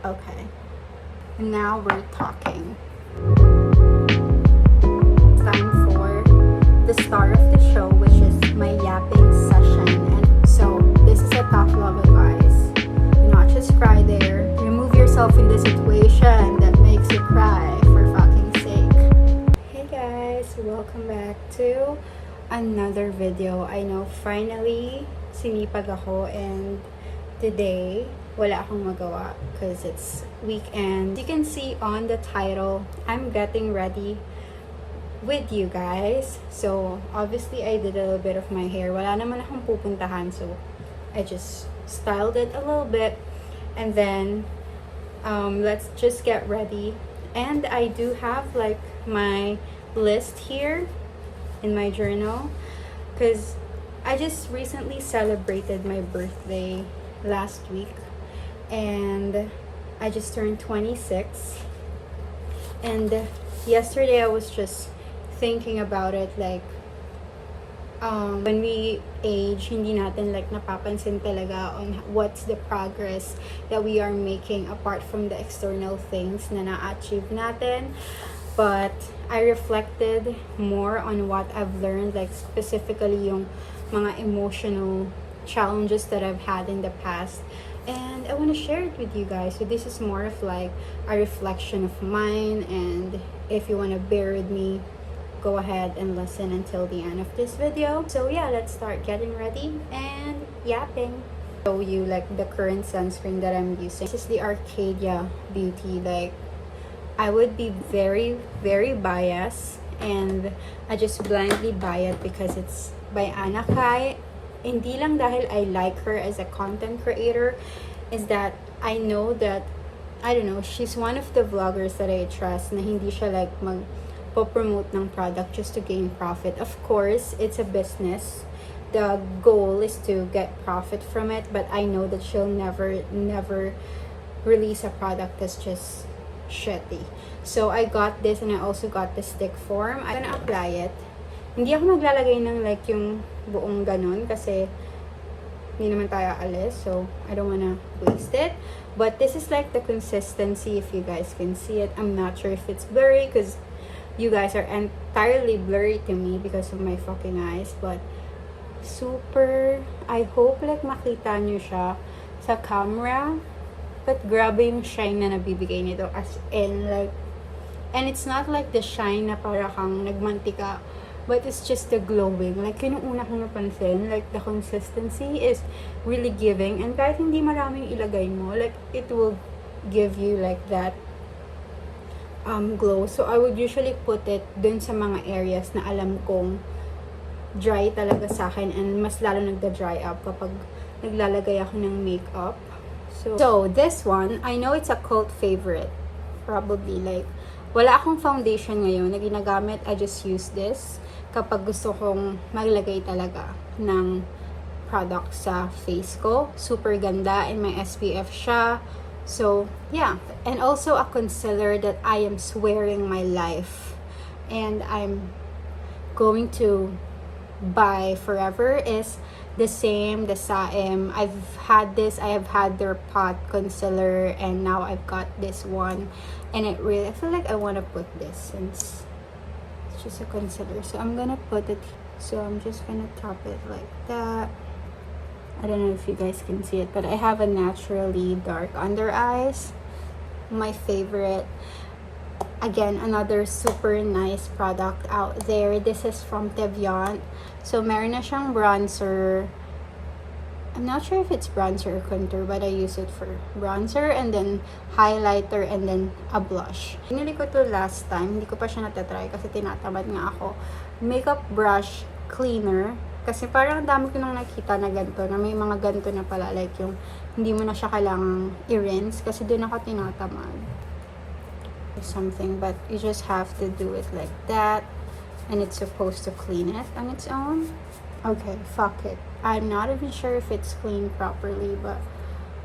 Okay. Now we're talking. It's time for the star of the show, which is my yapping session. And so, this is a tough love advice. Do not just cry there. Remove yourself in the situation that makes you cry, for fucking sake. Hey guys, welcome back to another video. I know finally sinipag ako and today wala akong magawa because it's weekend. You can see on the title, I'm getting ready with you guys. So obviously I did a little bit of my hair. Wala naman akong pupuntahan, so I just styled it a little bit and then let's just get ready. And I do have like my list here in my journal because I just recently celebrated my birthday last week and I just turned 26, and yesterday I was just thinking about it, like when we age, hindi natin like napapansin talaga on what's the progress that we are making apart from the external things na na-achieve natin. But I reflected more on what I've learned, like specifically yung mga emotional challenges that I've had in the past, and I want to share it with you guys. So this is more of like a reflection of mine, and if you want to bear with me, go ahead and listen until the end of this video. So yeah, let's start getting ready and yapping. Show you like the current sunscreen that I'm using. This is the Arcadia Beauty. Like, I would be very biased and I just blindly buy it because it's by Anna Kai. Hindi lang dahil I like her as a content creator, is that I know that, I don't know, she's one of the vloggers that I trust na hindi siya like magpo-promote ng product just to gain profit. Of course, it's a business. The goal is to get profit from it, but I know that she'll never release a product that's just shitty. So I got this and I also got the stick form. I'm gonna apply it. Hindi ako maglalagay ng like yung buong ganun kasi hindi naman tayo alis, so I don't wanna waste it. But this is like the consistency, if you guys can see it. I'm not sure if it's blurry because you guys are entirely blurry to me because of my fucking eyes, but super, I hope like makita nyo siya sa camera. But grabe yung shine na nabibigay nito, as in like, and it's not like the shine na para kang nagmantika, but it's just the glowing. Like, yun yung una kong napansin. Like, the consistency is really giving. And kahit hindi maraming ilagay mo, like, it will give you like that glow. So, I would usually put it dun sa mga areas na alam kong dry talaga sa akin. And mas lalo nagda-dry up kapag naglalagay ako ng makeup. So, this one, I know it's a cult favorite. Probably, like, wala akong foundation ngayon na ginagamit. I just use this kapag gusto kong maglagay talaga ng product sa face ko. Super ganda and may SPF siya. So, yeah. And also a concealer that I am swearing my life and I'm going to buy forever is the same, the Saem. I've had this, I have had their pot concealer, and now I've got this one, and it really, I feel like I want to put this since it's just a concealer. So I'm gonna put it, so I'm just gonna top it like that. I don't know if you guys can see it, but I have a naturally dark under eyes, my favorite. Again, another super nice product out there. This is from Teviant. So, meron na siyang bronzer. I'm not sure if it's bronzer or contour, but I use it for bronzer and then highlighter and then a blush. Pinili ko to last time. Hindi ko pa siya natatry kasi tinatamad nga ako. Makeup brush cleaner. Kasi parang dami ko nang nakita na ganito, na may mga ganito na pala. Like yung hindi mo na siya kailangang i-rinse kasi doon ako tinatamad. Something, but you just have to do it like that. And it's supposed to clean it on its own. Okay, fuck it. I'm not even sure if it's cleaned properly, but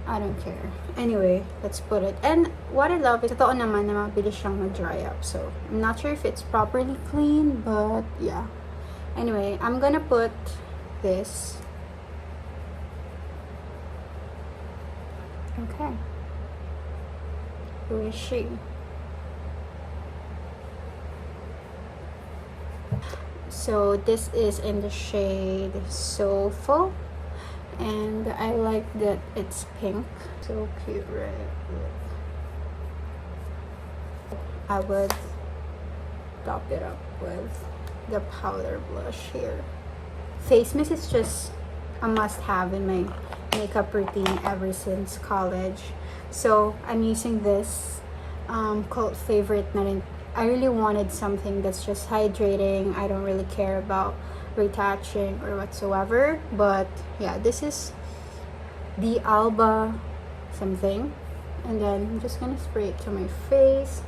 I don't care. Anyway, let's put it. And what I love is, totoo naman na mabilis siyang mag-dry up. So, I'm not sure if it's properly clean, but yeah. Anyway, I'm gonna put this. Okay. Who is she? So this is in the shade Soulful, and I like that it's pink. So cute, right? I would top it up with the powder blush here. Face mist is just a must-have in my makeup routine ever since college. So I'm using this cult favorite na rin. I really wanted something that's just hydrating. I don't really care about retouching or whatsoever. But yeah, this is the Alba something. And then I'm just gonna spray it to my face.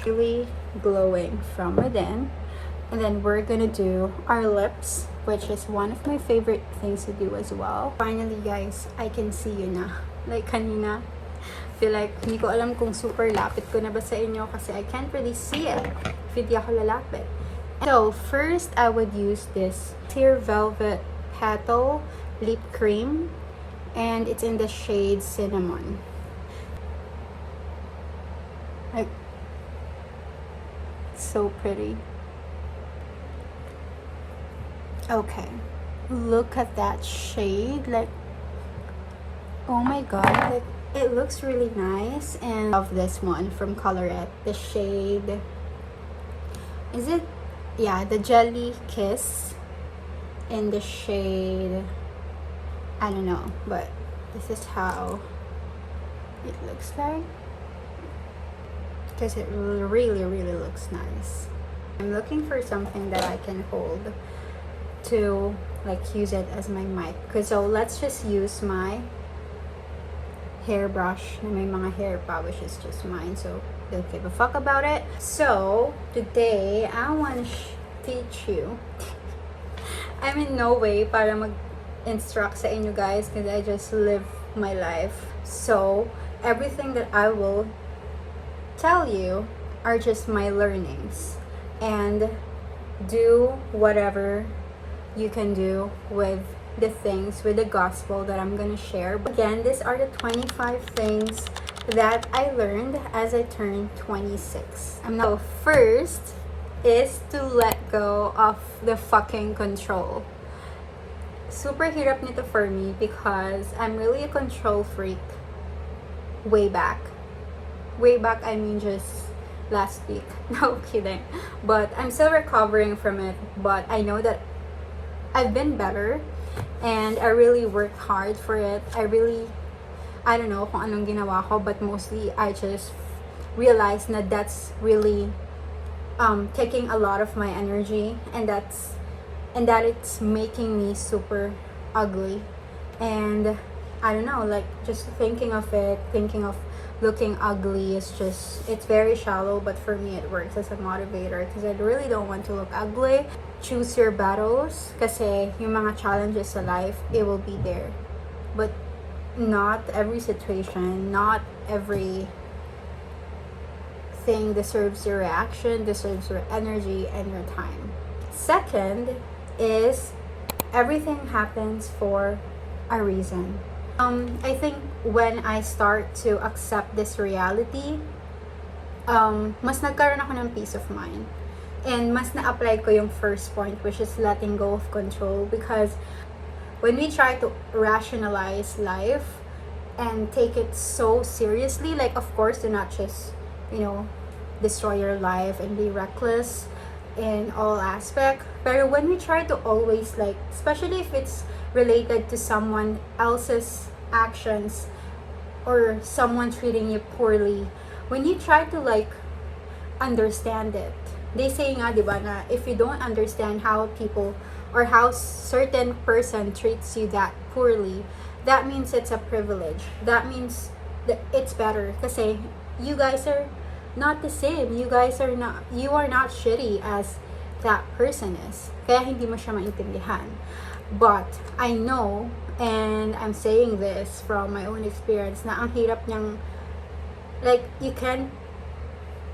Really glowing from within. And then we're gonna do our lips, which is one of my favorite things to do as well. Finally guys, I can see you na. Like kanina, feel like hindi ko alam kung super lapit ko na ba sa inyo kasi I can't really see it if hindi ako lalapit. So first, I would use this Sheer Velvet Petal Lip Cream, and it's in the shade Cinnamon. Like, so pretty. Okay, look at that shade. Like, oh my god, like it looks really nice. And I love this one from Colorette. The shade, is it, yeah, the Jelly Kiss in the shade, I don't know, but this is how it looks like, because it really looks nice. I'm looking for something that I can hold to like use it as my mic. So let's just use my hairbrush na may mga hair pa, which is just mine, so don't give a fuck about it. So today I want to teach you. I'm in no way para mag-instruct sa inyo guys because I just live my life. So everything that I will tell you are just my learnings, and do whatever you can do with the things, with the gospel that I'm gonna share. But again, these are the 25 things that I learned as I turned 26. So first is to let go of the fucking control. Super hirap nito for me because I'm really a control freak way back. Way back, I mean just last week. No kidding. But I'm still recovering from it. But I know that I've been better, and I really worked hard for it. I don't know kung anong ginawa ko, but mostly I just realized that that's really taking a lot of my energy, and that it's making me super ugly. And I don't know, like just thinking of looking ugly is just, it's very shallow, but for me it works as a motivator because I really don't want to look ugly. Choose your battles kasi yung mga challenges sa life, it will be there, but not every situation, not every thing deserves your reaction, deserves your energy and your time. Second is everything happens for a reason. I think when I start to accept this reality, mas nagkaroon ako ng peace of mind. And mas na-apply ko yung first point, which is letting go of control. Because when we try to rationalize life and take it so seriously, like of course do not just, destroy your life and be reckless in all aspects. But when we try to always, like, especially if it's related to someone else's actions or someone treating you poorly, when you try to like understand it, they say nga, diba, na if you don't understand how people or how certain person treats you that poorly, that means it's a privilege. That means that it's better kasi you guys are not the same. You are not shitty as that person is. Kaya hindi mo siya maintindihan. But I know, and I'm saying this from my own experience, na ang hirap niyang, like, you can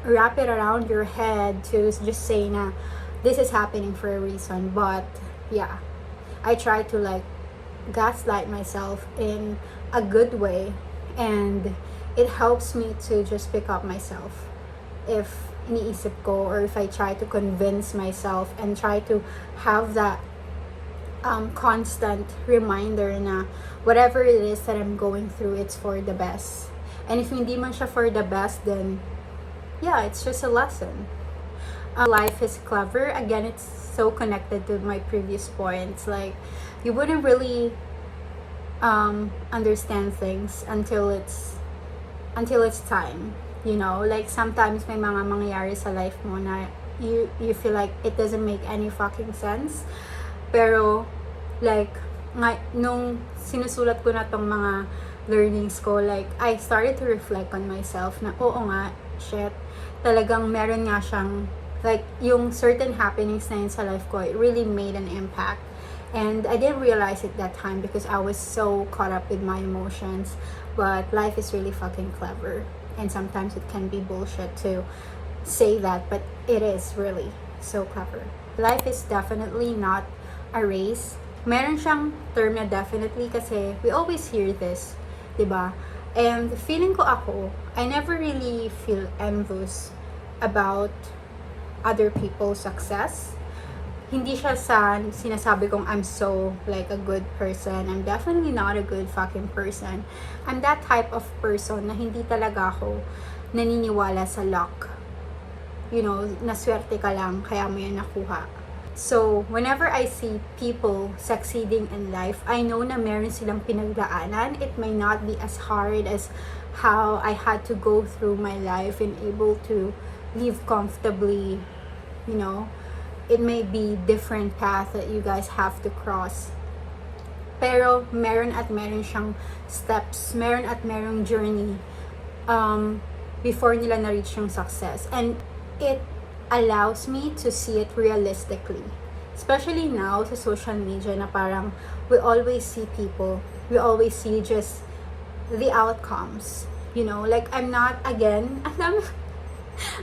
wrap it around your head to just say na this is happening for a reason. But yeah, I try to like gaslight myself in a good way, and it helps me to just pick up myself if iniisip ko, or if I try to convince myself and try to have that constant reminder na whatever it is that I'm going through, it's for the best. And if hindi man siya for the best, then yeah, it's just a lesson. Life is clever. Again, it's so connected to my previous points. Like, you wouldn't really understand things until it's time. You know, like sometimes may mga mangyayari sa life mo na you feel like it doesn't make any fucking sense. Pero like nung sinusulat ko na tong mga learnings ko, like I started to reflect on myself na oo nga, shit, talagang meron nga siyang like yung certain happenings na yun sa life ko, it really made an impact. And I didn't realize it that time because I was so caught up with my emotions. But life is really fucking clever. And sometimes it can be bullshit to say that, but it is really so clever. Life is definitely not a race. Meron siyang term na definitely kasi we always hear this, diba? And feeling ko ako, I never really feel envious about other people's success. Hindi siya sa sinasabi kong I'm so like a good person. I'm definitely not a good fucking person. I'm that type of person na hindi talaga ako naniniwala sa luck. You know, naswerte ka lang kaya mo yan nakuha. So, whenever I see people succeeding in life, I know na meron silang pinagdaanan. It may not be as hard as how I had to go through my life and able to live comfortably, you know. It may be different path that you guys have to cross. Pero meron at meron siyang steps, meron at merong journey before nila na-reach yung success. And it allows me to see it realistically. Especially now sa social media na parang we always see people, we always see just the outcomes. You know, like I'm not, again, ang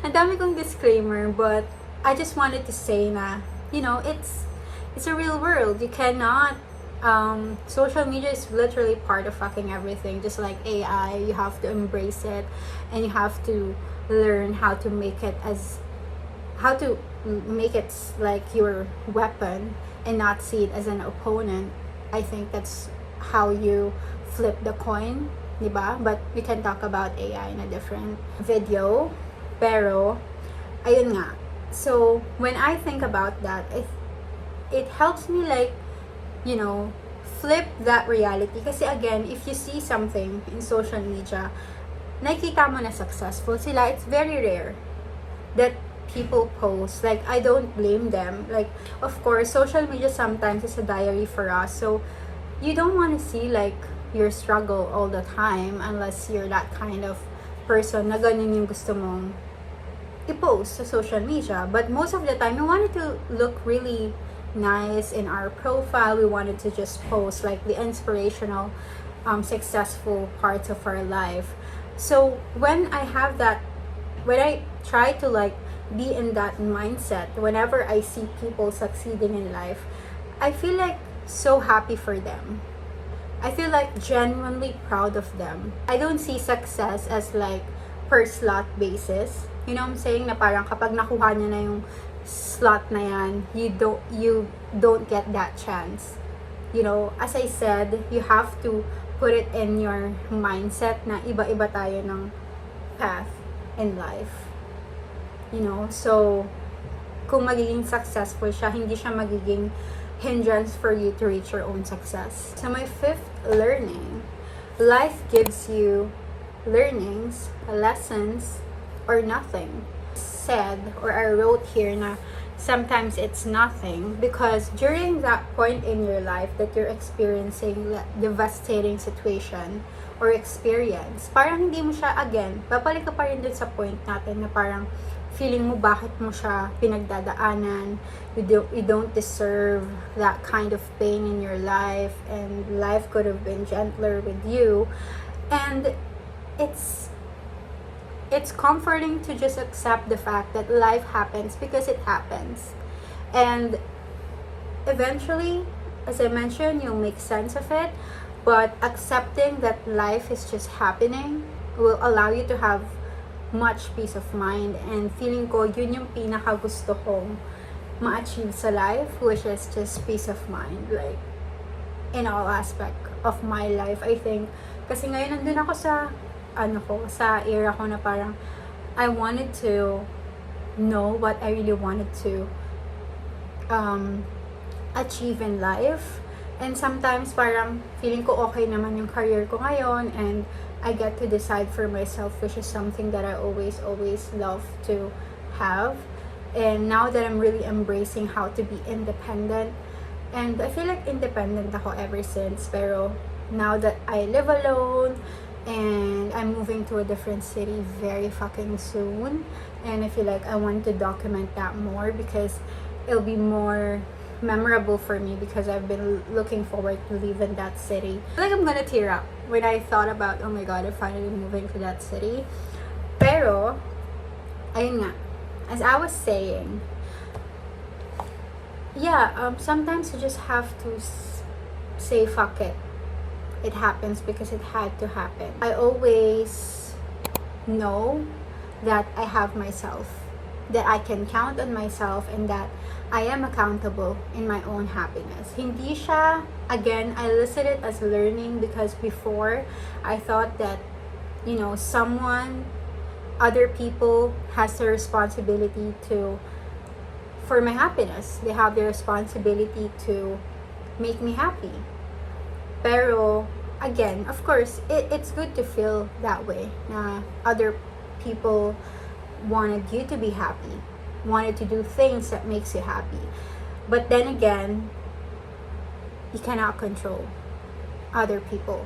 dami kong disclaimer, but I just wanted to say na, you know, it's a real world. You cannot, social media is literally part of fucking everything. Just like AI, you have to embrace it, and you have to learn how to make it like your weapon and not see it as an opponent. I think that's how you flip the coin, diba? But we can talk about AI in a different video. Pero, ayun nga. So, when I think about that, it helps me like, you know, flip that reality. Kasi again, if you see something in social media, nakikita mo na successful sila, it's very rare that people post. Like, I don't blame them. Like, of course, social media sometimes is a diary for us. So, you don't want to see like your struggle all the time unless you're that kind of person na ganun yung gusto mong i-post sa social media. But most of the time, we wanted to look really nice in our profile. We wanted to just post like the inspirational, successful parts of our life. So when I try to like be in that mindset, whenever I see people succeeding in life, I feel like so happy for them. I feel like genuinely proud of them. I don't see success as like per slot basis. You know what I'm saying? Na parang kapag nakuha niya na yung slot na yan, you don't get that chance. You know, as I said, you have to put it in your mindset na iba-iba tayo ng path in life. You know, so kung magiging successful siya, hindi siya magiging hindrance for you to reach your own success. So my fifth learning, life gives you learnings, lessons, or nothing. Said, or I wrote here na sometimes it's nothing because during that point in your life that you're experiencing devastating situation or experience, parang hindi mo siya, again, babalik ka pa rin dun sa point natin na parang feeling mo bakit mo siya pinagdadaanan, you don't deserve that kind of pain in your life, and life could have been gentler with you. And it's comforting to just accept the fact that life happens because it happens. And eventually, as I mentioned, you'll make sense of it. But accepting that life is just happening will allow you to have much peace of mind. And feeling ko, yun yung pinaka gusto kong ma-achieve sa life, which is just peace of mind. Like, in all aspect of my life, I think. Kasi ngayon nandun ako sa era ko na parang I wanted to know what I really wanted to achieve in life. And sometimes parang feeling ko okay naman yung career ko ngayon, and I get to decide for myself, which is something that I always love to have. And now that I'm really embracing how to be independent, and I feel like independent ako ever since, pero now that I live alone and I'm moving to a different city very fucking soon, and I feel like I want to document that more because it'll be more memorable for me, because I've been looking forward to leaving that city. I feel like I'm gonna tear up when I thought about, oh my god, I'm finally moving to that city. Pero, ayun nga, as I was saying, yeah, sometimes you just have to say fuck it. It happens because it had to happen. I always know that I have myself, that I can count on myself, and that I am accountable in my own happiness. Hindi siya, again, I listed it as learning, because before I thought that, you know, other people has the responsibility for my happiness. They have the responsibility to make me happy. Pero, again, of course, it's good to feel that way, na other people wanted you to be happy, wanted to do things that makes you happy. But then again, you cannot control other people.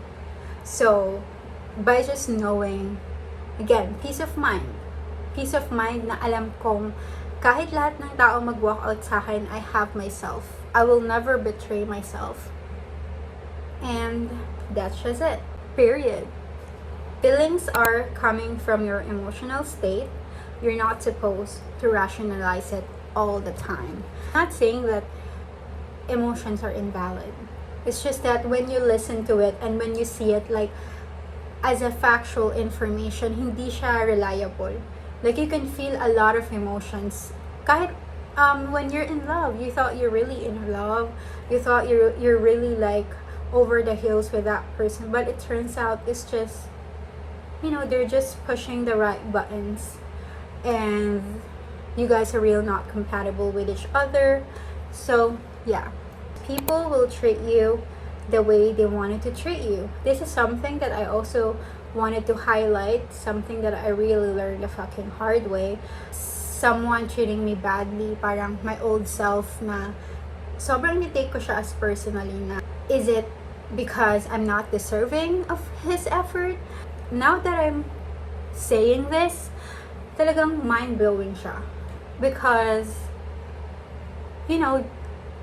So, by just knowing, again, peace of mind na alam kong kahit lahat ng tao mag-walk out sa akin, I have myself. I will never betray myself. And that's just it. Period. Feelings are coming from your emotional state. You're not supposed to rationalize it all the time. I'm not saying that emotions are invalid. It's just that when you listen to it and when you see it like as a factual information, hindi siya reliable. Like, you can feel a lot of emotions. Kahit when you're in love, you thought you're really in love. You thought you're really like over the hills with that person. But it turns out it's just, you know, they're just pushing the right buttons. And you guys are real not compatible with each other. So, yeah. People will treat you the way they wanted to treat you. This is something that I also wanted to highlight, something that I really learned the fucking hard way. Someone treating me badly, parang my old self na sobrang nitake ko siya as personally na, is it because I'm not deserving of his effort? Now that I'm saying this, talagang mind-blowing siya. Because, you know,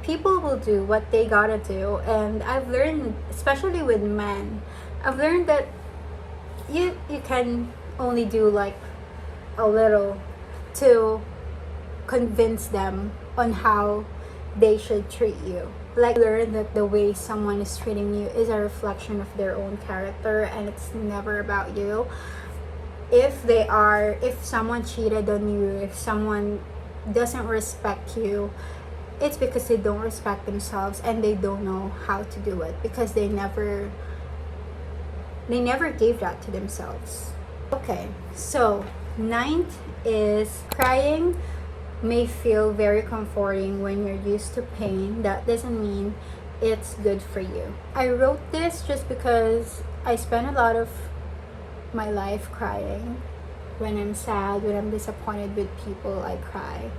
people will do what they gotta do. And I've learned, especially with men, I've learned that you can only do like a little to convince them on how they should treat you. Like, learn that the way someone is treating you is a reflection of their own character, and it's never about you. If someone cheated on you, if someone doesn't respect you, it's because they don't respect themselves and they don't know how to do it, because they never gave that to themselves. Okay, so 9th is crying may feel very comforting when you're used to pain. That doesn't mean it's good for you. I wrote this just because I spend a lot of my life crying. When I'm sad, when I'm disappointed with people, I cry.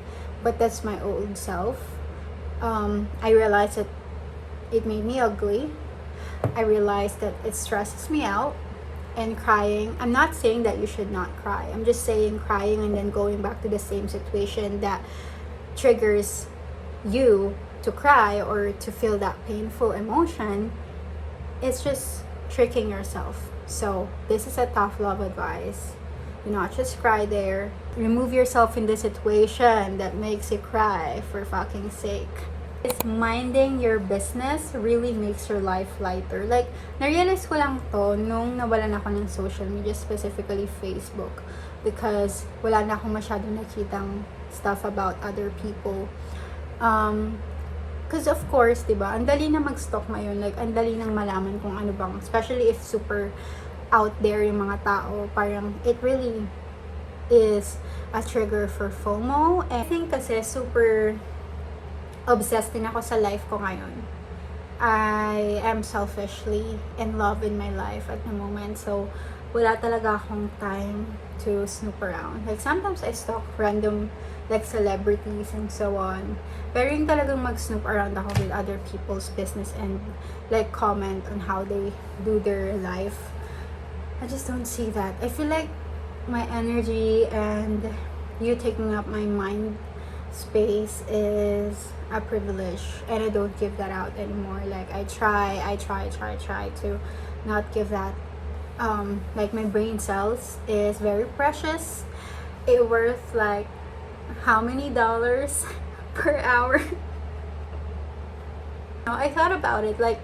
But that's my old self. I realized that it made me ugly. I realized that it stresses me out. And crying, I'm not saying that you should not cry. I'm just saying crying and then going back to the same situation that triggers you to cry or to feel that painful emotion, it's just tricking yourself. So this is a tough love advice. Do not just cry there. Remove yourself in the situation that makes you cry, for fucking sake. is minding your business really makes your life lighter. Like, narealize ko lang to nung nawalan ako ng social media, specifically Facebook. Because wala na akong masyadong nakitang stuff about other people. Because of course, diba, ang dali na mag-stalk ngayon. Like, ang dali nang malaman kung ano bang, especially if super out there yung mga tao. Parang, it really is a trigger for FOMO. And I think kasi super obsessed din ako sa life ko ngayon. I am selfishly in love in my life at the moment. So, wala talaga akong time to snoop around. Like, sometimes I stalk random, like, celebrities and so on. Pero yung talagang mag-snoop around ako with other people's business and, like, comment on how they do their life. I just don't see that. I feel like my energy and you taking up my mind space is a privilege, and I don't give that out anymore. Like, I try to not give that. Like, my brain cells is very precious. It worth like how many dollars per hour? I thought about it, like,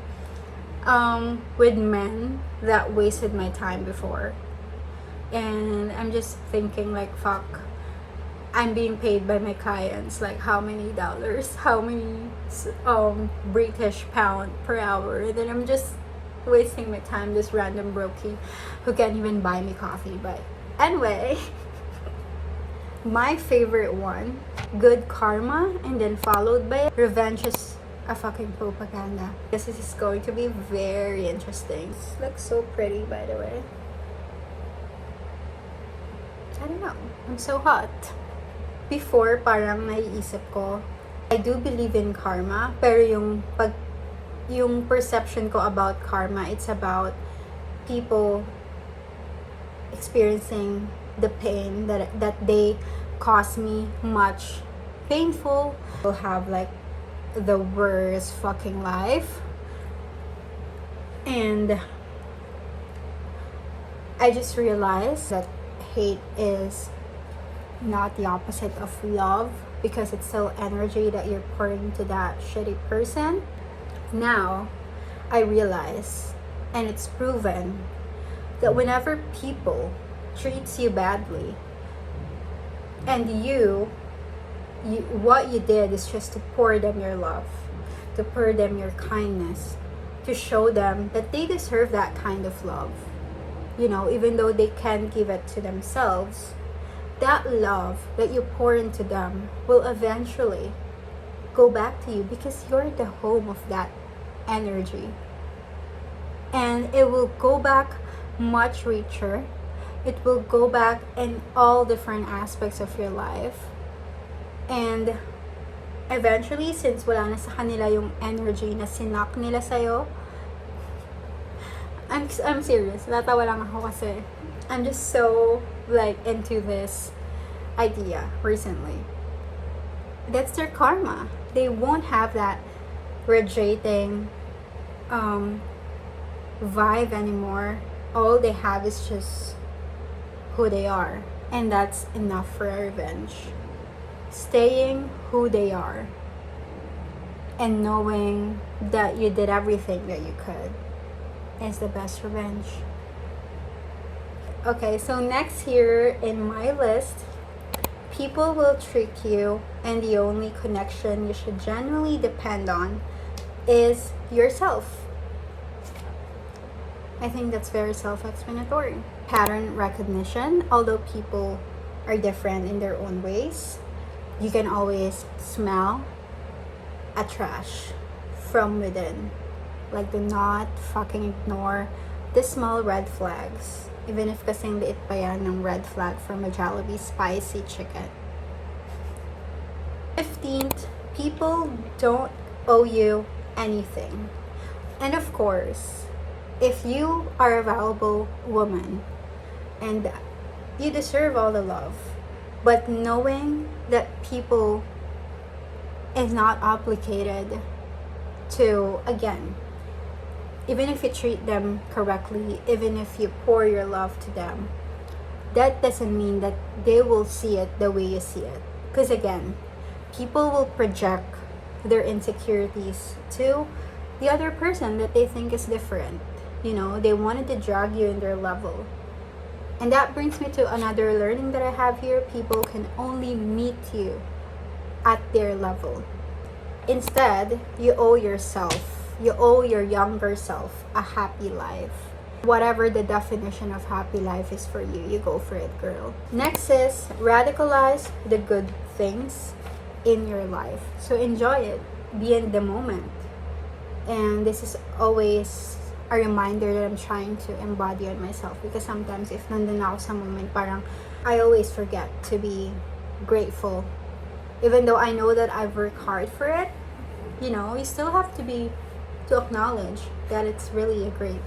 with men that wasted my time before, and I'm just thinking, like, fuck, I'm being paid by my clients like how many dollars, how many British pound per hour, and then I'm just wasting my time, this random brokey who can't even buy me coffee. But anyway, my favorite one, good karma, and then followed by revenge is a fucking propaganda. This is going to be very interesting. This looks so pretty, by the way. I don't know, I'm so hot. Before, parang naiisip ko, I do believe in karma, pero yung perception ko about karma, it's about people experiencing the pain that they cause me much painful. Will have like the worst fucking life, and I just realized that hate is not the opposite of love, because it's still energy that you're pouring into that shitty person. Now, I realize, and it's proven, that whenever people treats you badly, and you what you did is just to pour them your love, to pour them your kindness, to show them that they deserve that kind of love. You know, even though they can't give it to themselves, that love that you pour into them will eventually go back to you, because you're the home of that energy. And it will go back much richer. It will go back in all different aspects of your life. And eventually, since wala na sa kanila yung energy na sinak nila sa'yo, I'm serious. Natawa lang ako kasi I'm just so like into this idea recently. That's their karma. They won't have that radiating vibe anymore. All they have is just who they are, and that's enough for a revenge. Staying who they are and knowing that you did everything that you could is the best revenge. Okay, so next here in my list, people will trick you, and the only connection you should genuinely depend on is yourself. I think that's very self-explanatory. Pattern recognition, although people are different in their own ways, you can always smell a trash from within. Like, do not fucking ignore the small red flags. Even if kasing liit pa yan ng red flag from a Jollibee spicy chicken. 15th, people don't owe you anything. And of course, if you are a valuable woman and you deserve all the love, but knowing that people is not obligated to, again, even if you treat them correctly, even if you pour your love to them, that doesn't mean that they will see it the way you see it. Because again, people will project their insecurities to the other person that they think is different. They wanted to drag you in their level. And that brings me to another learning that I have here. People can only meet you at their level. Instead, you owe your younger self a happy life. Whatever the definition of happy life is for you, you go for it, girl. Next is radicalize the good things in your life. So enjoy it. Be in the moment. And this is always a reminder that I'm trying to embody on myself, because sometimes if nandun ako sa moment, parang I always forget to be grateful. Even though I know that I've worked hard for it, you still have to acknowledge that it's really a great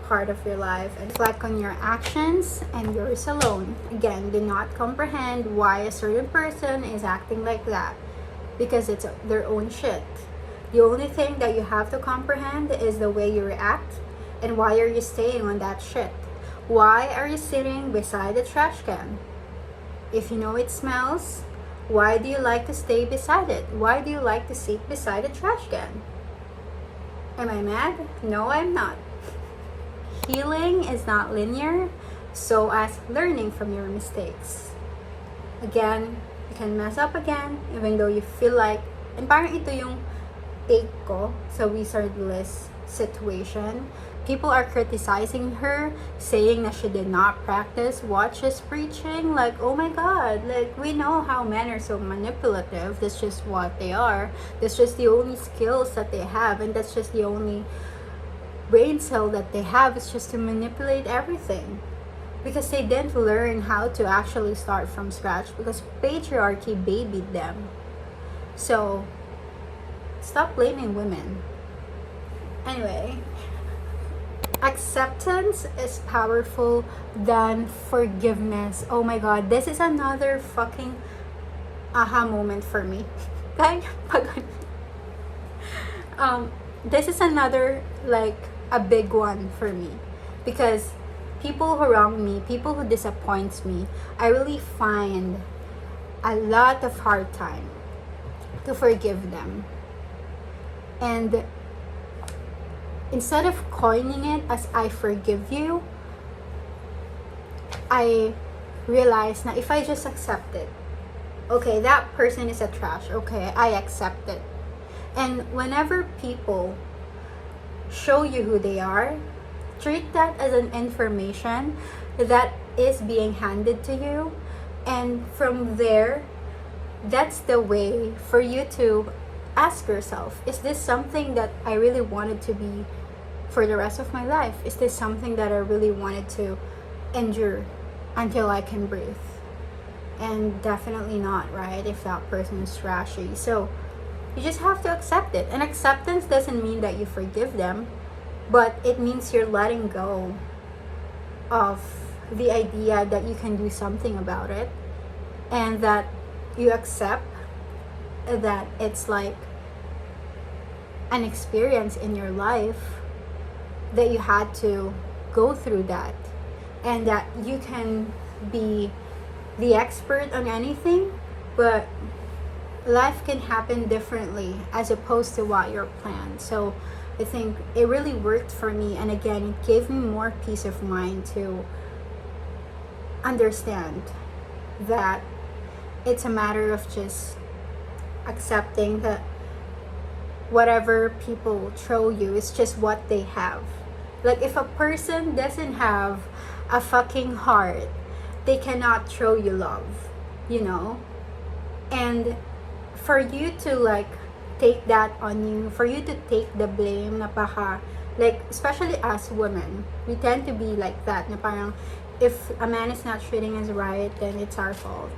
part of your life, and reflect on your actions and yours alone. Again, do not comprehend why a certain person is acting like that, because it's their own shit. The only thing that you have to comprehend is the way you react, and why are you staying on that shit. Why are you sitting beside the trash can? If you know it smells, why do you like to stay beside it? Why do you like to sit beside a trash can? Am I mad? No, I'm not. Healing is not linear, so as learning from your mistakes. Again, you can mess up again, even though you feel like, and parang ito yung take ko sa wizardless situation. People are criticizing her, saying that she did not practice what she's preaching. Like, oh my god, like, we know how men are so manipulative. That's just what they are. That's just the only skills that they have, and that's just the only brain cell that they have, is just to manipulate everything. Because they didn't learn how to actually start from scratch, because patriarchy babied them. So, stop blaming women. Anyway, acceptance is powerful than forgiveness. Oh my god, this is another fucking aha moment for me. This is another, like, a big one for me, because people who wrong me, people who disappoints me, I really find a lot of hard time to forgive them. And instead of coining it as I forgive you, I realize that if I just accept it, okay, that person is a trash, okay, I accept it. And whenever people show you who they are, treat that as an information that is being handed to you, and from there, that's the way for you to ask yourself, is this something that I really wanted to be for the rest of my life? Is this something that I really wanted to endure until I can breathe? And definitely not, right? If that person is trashy. So you just have to accept it. And acceptance doesn't mean that you forgive them, but it means you're letting go of the idea that you can do something about it, and that you accept that it's like an experience in your life that you had to go through that, and that you can be the expert on anything, but life can happen differently as opposed to what you're planned. So I think it really worked for me, and again, it gave me more peace of mind to understand that it's a matter of just accepting that whatever people throw you is just what they have. Like, if a person doesn't have a fucking heart, they cannot throw you love, And for you to, like, take that on you, for you to take the blame na like, especially as women, we tend to be like that, na parang, if a man is not treating us right, then it's our fault.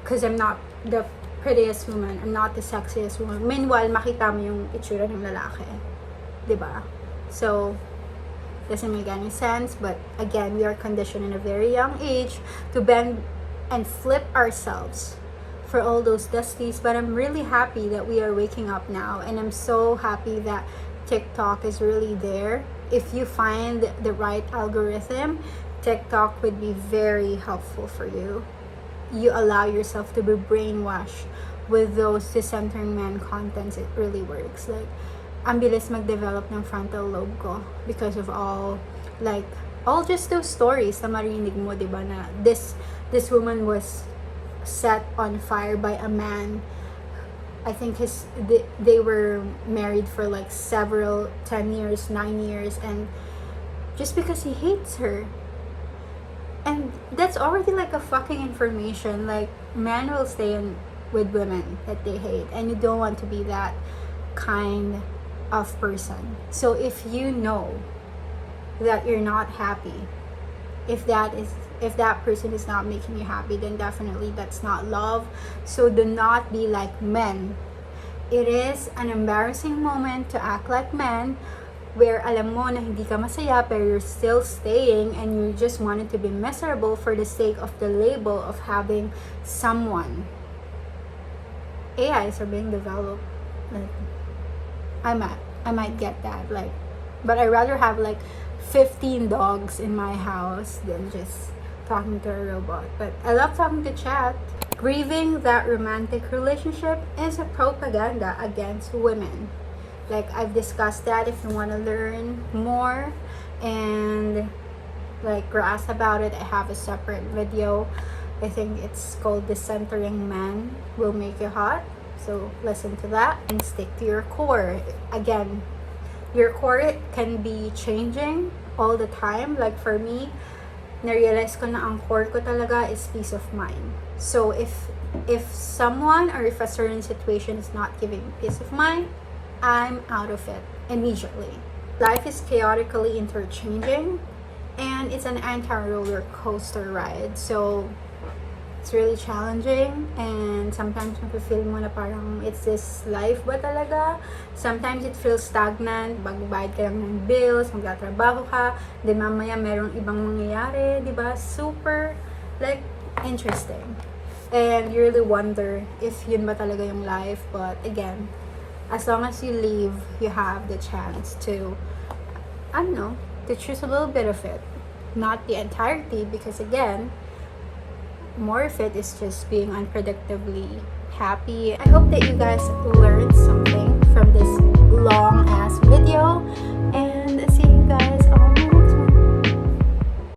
Because I'm not the prettiest woman, I'm not the sexiest woman. Meanwhile, makita mo yung itsura ng lalaki. Diba? So, doesn't make any sense, but again, we are conditioned in a very young age to bend and flip ourselves for all those dusties. But I'm really happy that we are waking up now, and I'm so happy that TikTok is really there. If you find the right algorithm, TikTok would be very helpful for you. You allow yourself to be brainwashed with those decentering man contents, it really works. Like, ang bilis mag-develop ng frontal lobe ko because of all just those stories na marinig mo, diba, na this woman was set on fire by a man. I think they were married for like 10 years, 9 years, and just because he hates her. And that's already like a fucking information. Like, men will stay with women that they hate, and you don't want to be that kind of person. So if you know that you're not happy, if that person is not making you happy, then definitely that's not love. So do not be like men. It is an embarrassing moment to act like men, where alam mo na hindi ka masaya pero you're still staying and you just wanted to be miserable for the sake of the label of having someone. AIs are being developed. Like, I might get that. Like, but I rather have like 15 dogs in my house than just talking to a robot. But I love talking to chat. Grieving that romantic relationship is a propaganda against women. Like, I've discussed that. If you want to learn more and like grasp about it, I have a separate video. I think it's called Decentering Man Will Make You Hot. So listen to that and stick to your core. Again, your core can be changing all the time. Like for me, na-realize ko na ang core ko talaga is peace of mind. So if someone or if a certain situation is not giving me peace of mind, I'm out of it immediately. Life is chaotically interchanging, and it's an anti-roller coaster ride. So it's really challenging, and sometimes mafe-feel mo na parang it's this life ba talaga? Sometimes it feels stagnant, magbabayad ka lang ng bills, magtatrabaho ka, then mamaya merong ibang mangyayari, di ba? Super, like, interesting. And you really wonder if yun ba talaga yung life. But again, as long as you leave, you have the chance to, I don't know, to choose a little bit of it. Not the entirety, because again, more of it is just being unpredictably happy. I hope that you guys learned something